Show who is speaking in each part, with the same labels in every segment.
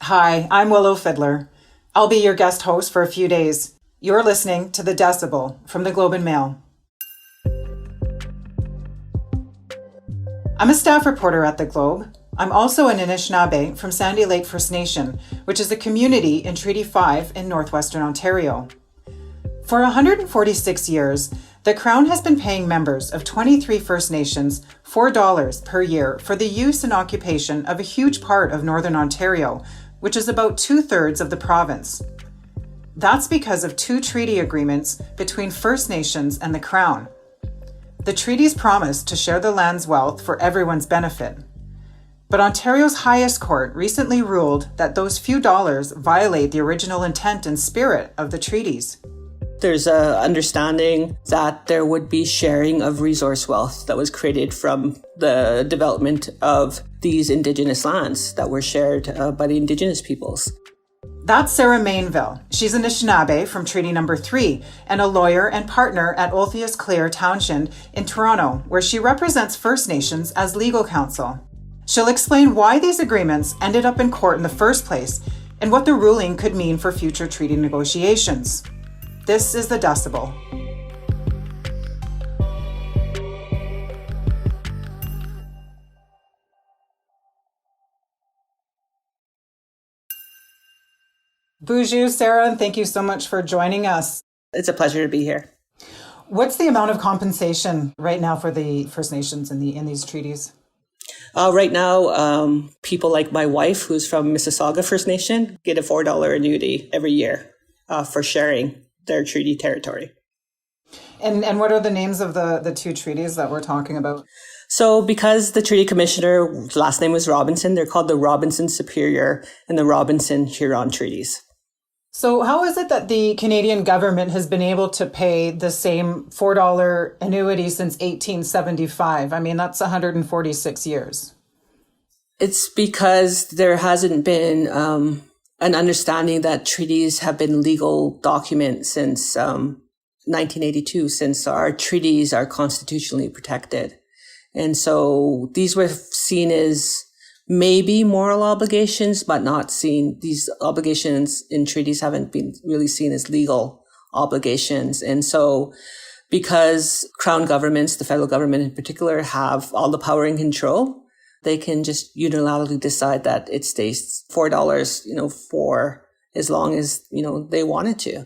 Speaker 1: Hi, I'm Willow Fiddler. I'll be your guest host for a few days. You're listening to the Decibel from the Globe and Mail. I'm a staff reporter at the Globe. I'm also an Anishinaabe from Sandy Lake First Nation, which is a community in Treaty 5 in northwestern Ontario. For 146 years, the Crown has been paying members of 23 First Nations $4 per year for the use and occupation of a huge part of northern Ontario, which is about 2/3 of the province. That's because of two treaty agreements between First Nations and the Crown. The treaties promise to share the land's wealth for everyone's benefit. But Ontario's highest court recently ruled that those few dollars violate the original intent and spirit of the treaties.
Speaker 2: There's an understanding that there would be sharing of resource wealth that was created from the development of these Indigenous lands that were shared by the Indigenous peoples.
Speaker 1: That's Sara Mainville. She's an Anishinaabe from Treaty Number 3 and a lawyer and partner at Olthuis Kleer Townshend in Toronto, where she represents First Nations as legal counsel. She'll explain why these agreements ended up in court in the first place and what the ruling could mean for future treaty negotiations. This is the Decibel. Bonjour, Sarah, and thank you so much for joining us.
Speaker 2: It's a pleasure to be here.
Speaker 1: What's the amount of compensation right now for the First Nations in these treaties?
Speaker 2: Right now, people like my wife, who's from Mississauga First Nation, get a $4 annuity every year for sharing their treaty territory.
Speaker 1: And what are the names of the two treaties that we're talking about?
Speaker 2: So because the treaty commissioner's last name was Robinson, they're called the Robinson Superior and the Robinson Huron treaties.
Speaker 1: So how is it that the Canadian government has been able to pay the same $4 annuity since 1875? I mean, that's 146 years.
Speaker 2: It's because there hasn't been an understanding that treaties have been legal documents since 1982, since our treaties are constitutionally protected. And so these were seen as maybe moral obligations, but not seen, these obligations in treaties haven't been really seen as legal obligations. And so because Crown governments, the federal government in particular, have all the power and control, they can just unilaterally decide that it stays $4, for as long as, they want it to.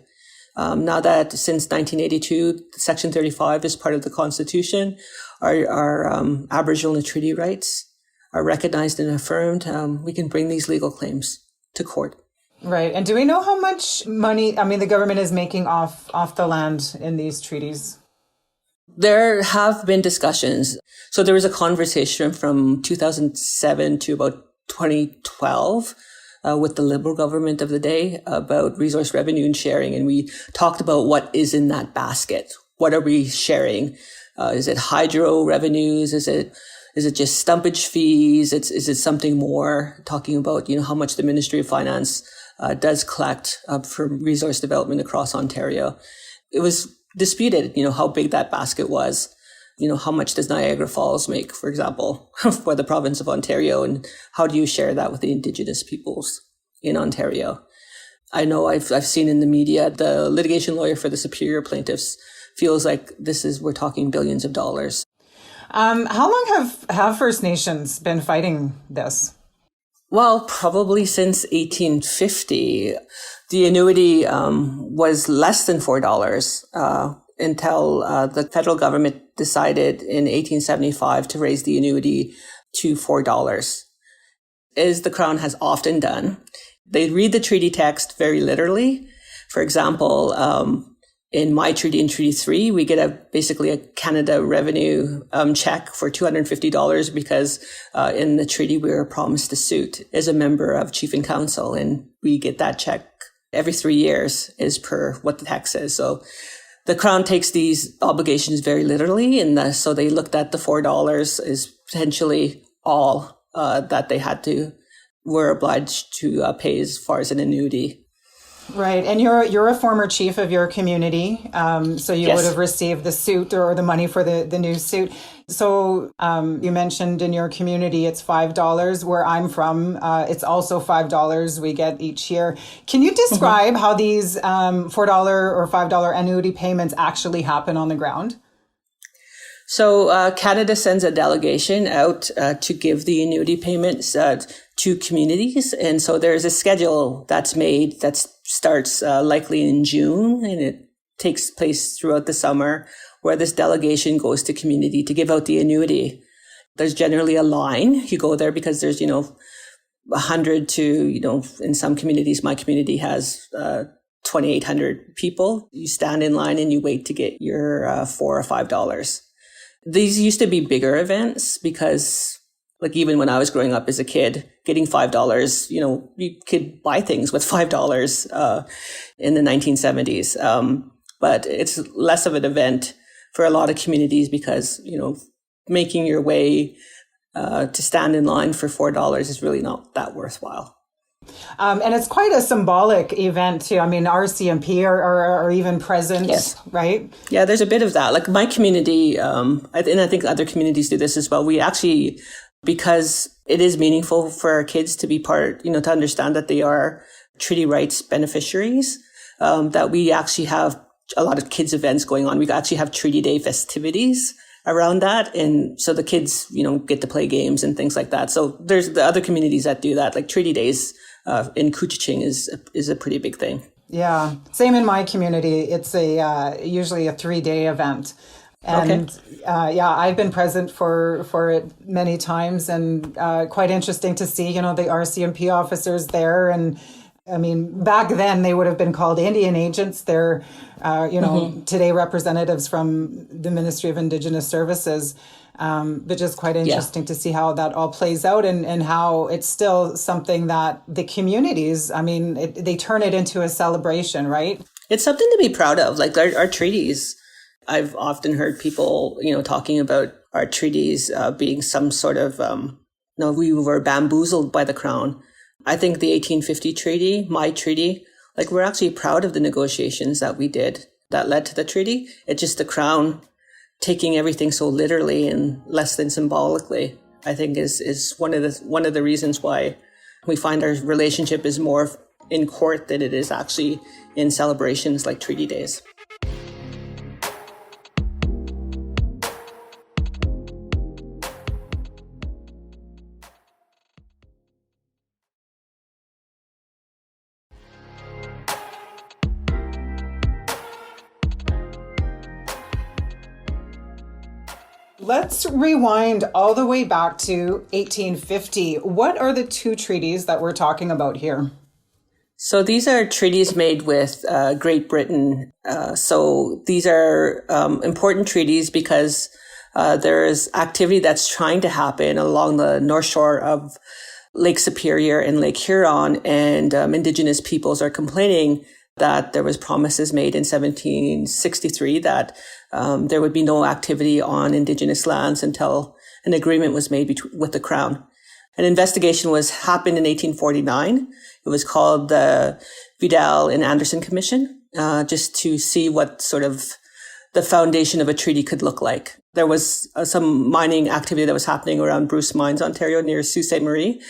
Speaker 2: Now that since 1982, Section 35 is part of the Constitution, our Aboriginal and treaty rights are recognized and affirmed, we can bring these legal claims to court.
Speaker 1: Right. And do we know how much money, the government is making off the land in these treaties?
Speaker 2: There have been discussions. So there was a conversation from 2007 to about 2012 with the Liberal government of the day about resource revenue and sharing. And we talked about what is in that basket. What are we sharing? Is it hydro revenues? Is it just stumpage fees? Is it something more? Talking about, how much the Ministry of Finance does collect for resource development across Ontario. It was disputed, how big that basket was. How much does Niagara Falls make, for example, for the province of Ontario, and how do you share that with the Indigenous peoples in Ontario? I know I've seen in the media, the litigation lawyer for the Superior plaintiffs feels like we're talking billions of dollars.
Speaker 1: How long have First Nations been fighting this?
Speaker 2: Well, probably since 1850. The annuity was less than $4 until the federal government decided in 1875 to raise the annuity to $4. As the Crown has often done, they read the treaty text very literally. For example, in my treaty, in Treaty 3, we get basically a Canada revenue check for $250 because in the treaty we were promised a suit as a member of Chief and Council, and we get that check every 3 years as per what the text says. So the Crown takes these obligations very literally, and so they looked at the $4 as potentially all that they were obliged to pay as far as an annuity.
Speaker 1: Right, and you're a former chief of your community, so you
Speaker 2: Yes.
Speaker 1: would have received the suit or the money for the new suit. So you mentioned in your community it's $5. Where I'm from, it's also $5 we get each year. Can you describe how these $4 or $5 annuity payments actually happen on the ground?
Speaker 2: So Canada sends a delegation out to give the annuity payments to communities. And so there's a schedule that's made that starts likely in June, and it takes place throughout the summer, where this delegation goes to community to give out the annuity. There's generally a line. You go there because there's, 100 to, in some communities, my community has 2,800 people. You stand in line and you wait to get your $4 or $5. These used to be bigger events because, like, even when I was growing up as a kid, getting $5, you could buy things with $5 in the 1970s. But it's less of an event for a lot of communities because, making your way to stand in line for $4 is really not that worthwhile.
Speaker 1: And it's quite a symbolic event too. I mean, RCMP are even present,
Speaker 2: yes.
Speaker 1: Right?
Speaker 2: Yeah, there's a bit of that. Like my community, and I think other communities do this as well. We actually, because it is meaningful for our kids to be part, to understand that they are treaty rights beneficiaries, that we actually have a lot of kids events going on. We actually have Treaty Day festivities around that. And so the kids, get to play games and things like that. So there's the other communities that do that, like Treaty Days in Couchiching is a pretty big thing.
Speaker 1: Yeah. Same in my community. It's usually a 3-day event. And I've been present for it many times, and quite interesting to see, the RCMP officers there. And I mean, back then they would have been called Indian agents. They're, today representatives from the Ministry of Indigenous Services. But just quite interesting to see how that all plays out and how it's still something that the communities, they turn it into a celebration, right?
Speaker 2: It's something to be proud of, like our treaties. I've often heard people, talking about our treaties being some sort of, we were bamboozled by the Crown. I think the 1850 treaty, my treaty, like we're actually proud of the negotiations that we did that led to the treaty. It's just the Crown taking everything so literally and less than symbolically, I think is one of the reasons why we find our relationship is more in court than it is actually in celebrations like Treaty Days.
Speaker 1: Let's rewind all the way back to 1850. What are the two treaties that we're talking about here?
Speaker 2: So these are treaties made with Great Britain. So these are important treaties because there is activity that's trying to happen along the north shore of Lake Superior and Lake Huron, and Indigenous peoples are complaining that there was promises made in 1763 that there would be no activity on Indigenous lands until an agreement was made with the Crown. An investigation happened in 1849. It was called the Vidal and Anderson Commission, just to see what sort of the foundation of a treaty could look like. There was some mining activity that was happening around Bruce Mines, Ontario, near Sault Ste. Marie.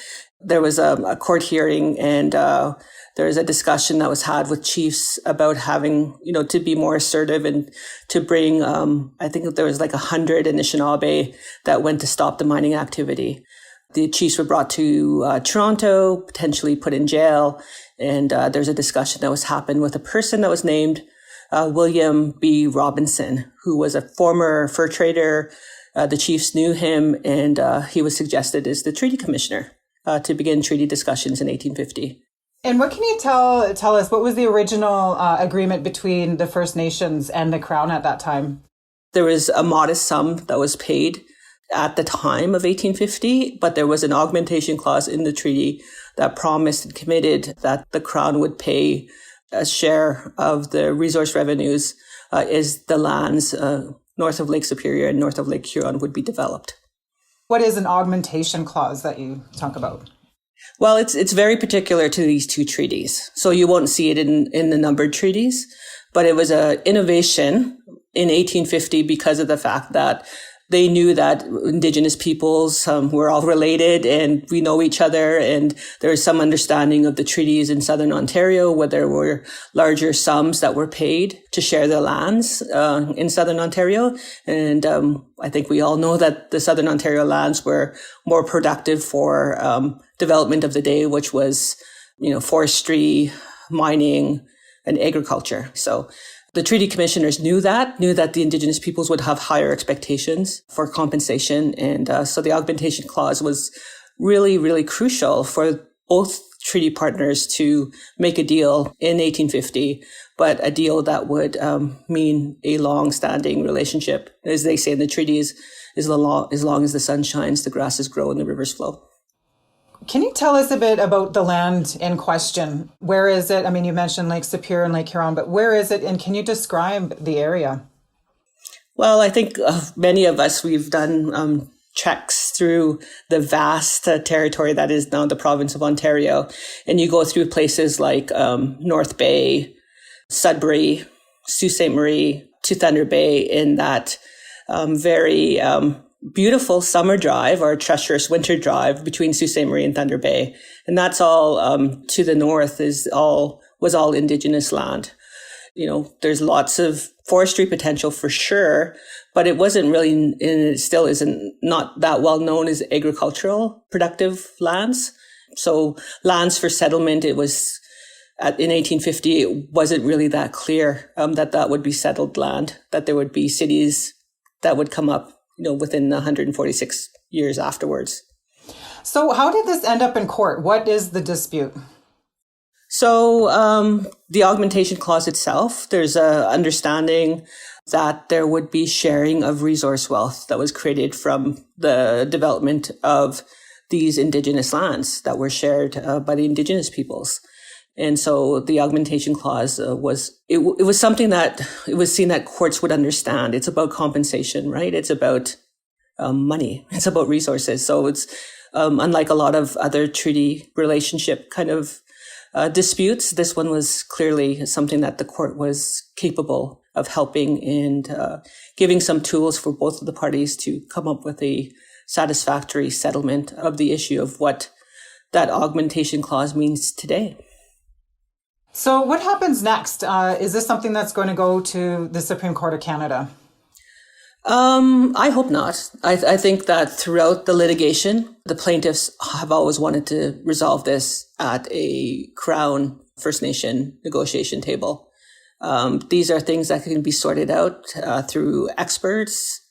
Speaker 2: There was a court hearing, and there was a discussion that was had with chiefs about having, to be more assertive and to bring, I think there was like 100 Anishinaabe that went to stop the mining activity. The chiefs were brought to Toronto, potentially put in jail. And there's a discussion that was happened with a person that was named William B. Robinson, who was a former fur trader. The chiefs knew him, and he was suggested as the treaty commissioner to begin treaty discussions in 1850.
Speaker 1: And what can you tell us? What was the original agreement between the First Nations and the Crown at that time?
Speaker 2: There was a modest sum that was paid at the time of 1850, but there was an augmentation clause in the treaty that promised and committed that the Crown would pay a share of the resource revenues as the lands north of Lake Superior and north of Lake Huron would be developed.
Speaker 1: What is an augmentation clause that you talk about?
Speaker 2: Well, it's very particular to these two treaties. So you won't see it in the numbered treaties, but it was an innovation in 1850 because of the fact that they knew that Indigenous peoples were all related and we know each other. And there was some understanding of the treaties in Southern Ontario where there were larger sums that were paid to share the lands in Southern Ontario. And I think we all know that the Southern Ontario lands were more productive for development of the day, which was, forestry, mining, and agriculture. So the treaty commissioners knew that the Indigenous peoples would have higher expectations for compensation. And so the augmentation clause was really, really crucial for both treaty partners to make a deal in 1850, but a deal that would mean a long-standing relationship. As they say in the treaties, as long as the sun shines, the grasses grow and the rivers flow.
Speaker 1: Can you tell us a bit about the land in question? Where is it? I mean, you mentioned Lake Superior and Lake Huron, but where is it? And can you describe the area?
Speaker 2: Well, I think many of us, we've done treks through the vast territory that is now the province of Ontario. And you go through places like North Bay, Sudbury, Sault Ste. Marie, to Thunder Bay in that very beautiful summer drive or treacherous winter drive between Sault Ste. Marie and Thunder Bay. And that's all to the north was all Indigenous land. There's lots of forestry potential for sure, but it wasn't really, and it still isn't not that well known as agricultural productive lands. So lands for settlement, it was in 1850, it wasn't really that clear that would be settled land, that there would be cities that would come up within 146 years afterwards.
Speaker 1: So how did this end up in court? What is the dispute?
Speaker 2: So the augmentation clause itself, there's a understanding that there would be sharing of resource wealth that was created from the development of these Indigenous lands that were shared by the Indigenous peoples. And so the augmentation clause was something that it was seen that courts would understand. It's about compensation, right? It's about money. It's about resources. So it's unlike a lot of other treaty relationship kind of disputes. This one was clearly something that the court was capable of helping and giving some tools for both of the parties to come up with a satisfactory settlement of the issue of what that augmentation clause means today.
Speaker 1: So what happens next? Is this something that's going to go to the Supreme Court of Canada?
Speaker 2: I hope not. I think that throughout the litigation, the plaintiffs have always wanted to resolve this at a Crown First Nation negotiation table. These are things that can be sorted out through experts,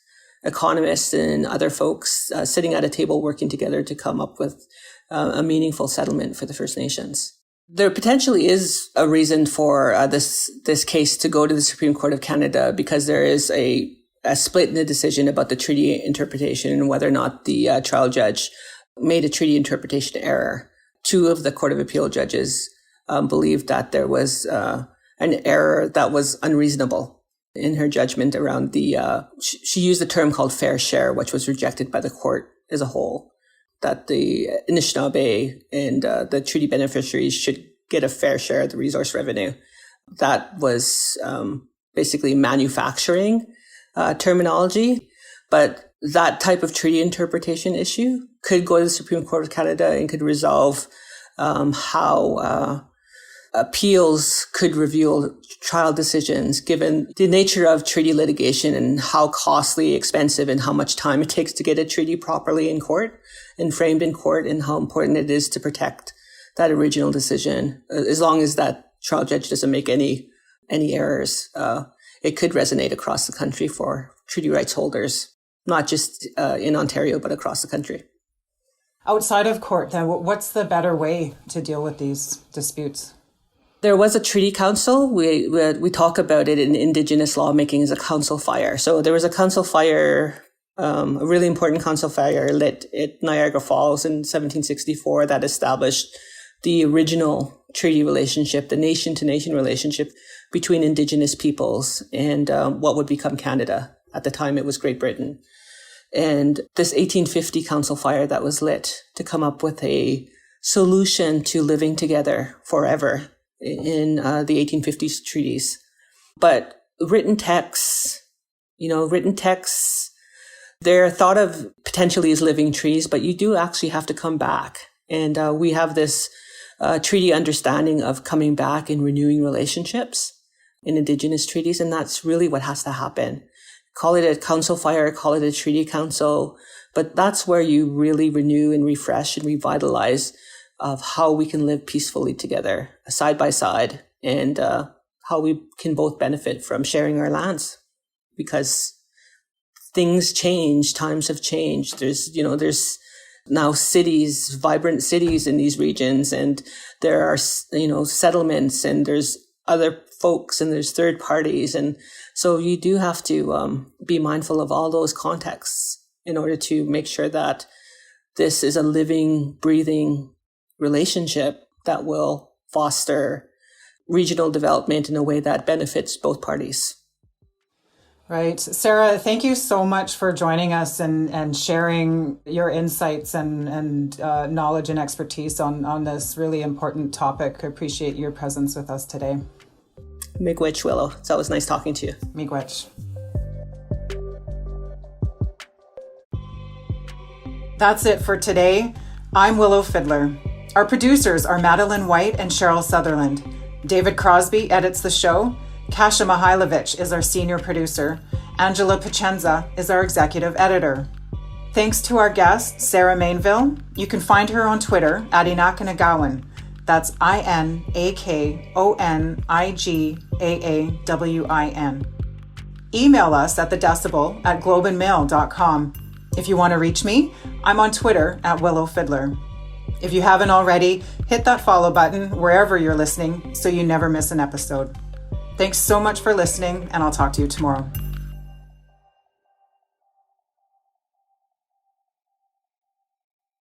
Speaker 2: economists, and other folks sitting at a table working together to come up with a meaningful settlement for the First Nations. There potentially is a reason for this case to go to the Supreme Court of Canada because there is a split in the decision about the treaty interpretation and whether or not the trial judge made a treaty interpretation error. Two of the Court of Appeal judges believed that there was an error that was unreasonable in her judgment around she used the term called fair share, which was rejected by the court as a whole, that the Anishinaabe and the treaty beneficiaries should get a fair share of the resource revenue. That was basically manufacturing terminology, but that type of treaty interpretation issue could go to the Supreme Court of Canada and could resolve how appeals could review trial decisions given the nature of treaty litigation and how costly, expensive, and how much time it takes to get a treaty properly in court and framed in court, and how important it is to protect that original decision. As long as that trial judge doesn't make any errors, it could resonate across the country for treaty rights holders, not just in Ontario, but across the country.
Speaker 1: Outside of court, then, what's the better way to deal with these disputes?
Speaker 2: There was a treaty council. We talk about it in Indigenous lawmaking as a council fire. So there was a council fire, a really important council fire lit at Niagara Falls in 1764 that established the original treaty relationship, the nation-to-nation relationship between Indigenous peoples and what would become Canada. At the time, it was Great Britain. And this 1850 council fire that was lit to come up with a solution to living together forever in the 1850s treaties. But written texts, they're thought of potentially as living trees, but you do actually have to come back. And we have this treaty understanding of coming back and renewing relationships in Indigenous treaties, and that's really what has to happen. Call it a council fire, call it a treaty council, but that's where you really renew and refresh and revitalize of how we can live peacefully together, side by side, and how we can both benefit from sharing our lands. Because things change, times have changed. There's now cities, vibrant cities in these regions, and there are, settlements, and there's other folks, and there's third parties. And so you do have to be mindful of all those contexts in order to make sure that this is a living, breathing relationship that will foster regional development in a way that benefits both parties.
Speaker 1: Right. Sara, thank you so much for joining us and sharing your insights and knowledge and expertise on this really important topic. I appreciate your presence with us today.
Speaker 2: Miigwech, Willow. It's always nice talking to you.
Speaker 1: Miigwech. That's it for today. I'm Willow Fiddler. Our producers are Madeline White and Cheryl Sutherland. David Crosby edits the show. Kasia Mihailovich is our senior producer. Angela Pacenza is our executive editor. Thanks to our guest, Sara Mainville. You can find her on Twitter at Inakanagawin. That's INAKONIGAAWIN. Email us at thedecibel@globeandmail.com. If you want to reach me, I'm on Twitter at Willow Fiddler. If you haven't already, hit that follow button wherever you're listening so you never miss an episode. Thanks so much for listening, and I'll talk to you tomorrow.